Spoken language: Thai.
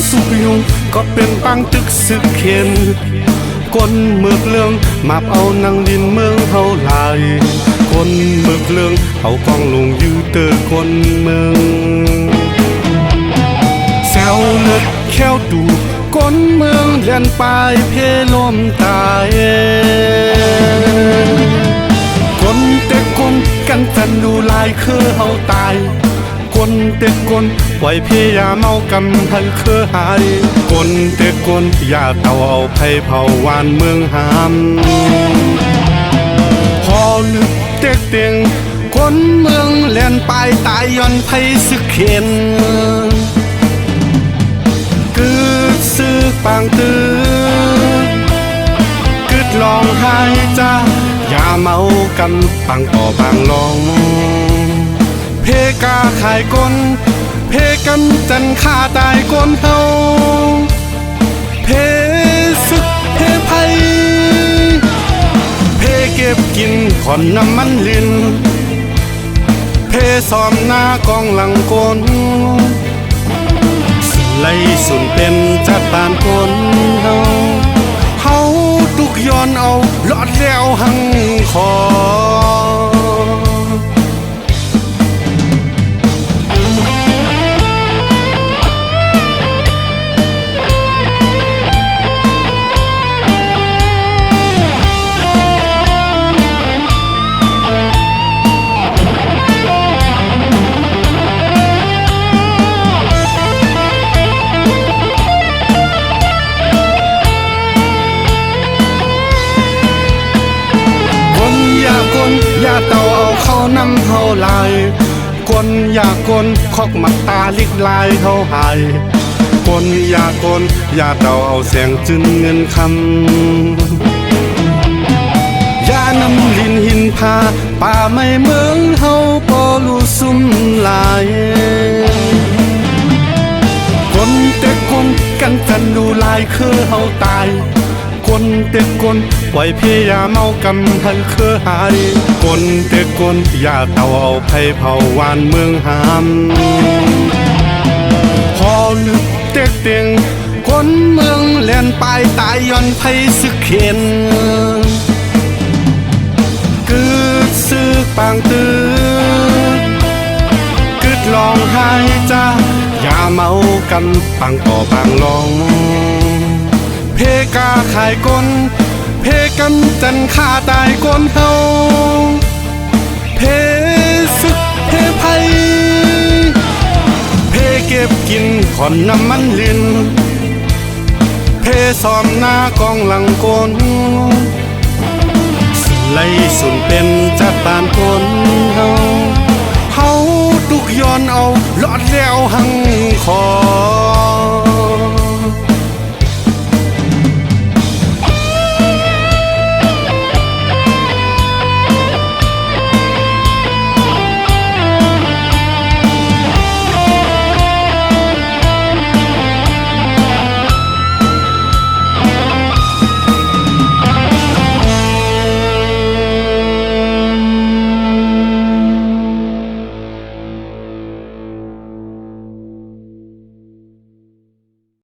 สุกยุงก็เป็นปังตึกสึกเข็นคนเมือกเลืองมาเอานางดินเมืองเฮาลายคนเมือกเลืองเอากองลงยื้อเตอคนเมืองแซวเลือดแค้วดูคนเมืองเลียนปลายเพลมตายคนแต่คนกันจันดูลายคือเฮาตายคนแต่คนปล่อยเพยาเมากำให้เครือหายคนแต่คนอย่าเต่าเอาไผ่เผาวานเมืองหามพอลึกเต็กเตียงคนเมืองเลียนปลายตายย้อนไผ่สึกเข็นกึดซื้อปางตื้อกึดลองหายจ้าอย่าเมากันปังต่อบางลองเพกาขายก้นเพกันจันฆ่าตายก้นเฮาเพสึกเพไพเพเก็บกินขอนน้ำมันลินเพซ้อมหน้ากองหลังก้นไล่สุนเป็นจัดบานคนเฮาตุกย้อนเอาหลอดแล้วหังคออย่าเต่าเอาเข้านำเฮาลายกลอย่ากลคอกมัดตาลิกลายเฮาหายกลอย่ากลอย่าเต่าเอาแสงจึนเงินคำอย่านำลินหินพาป่าไม่เมืองเฮาปอลูซุ่มลายคนแต่คนกันจันดูลายคือเฮาตายคนแต่คนปล่อยเพยาเมากำให้เครือหายคนแต่คนอย่าเต่าเอาไผ่เผาวานเมืองหามพอลึกเต็กเตียงคนเมืองเลียนปลายตายย้อนไผ่สึกเข็นกึดซื้อปางตื้อกึดลองหายจ้าอย่าเมากันปังต่อบางลองเพกาขายก้นเพกันจันฆ่าตายก้นเฮาเพสึกเพไพเพเก็บกินขอนน้ำมันลินเพซ้อมหน้ากองหลังก้นไล่สุนเป็นจัดบานคนเฮาตุกย้อนเอาหลอดแล้วหังคอ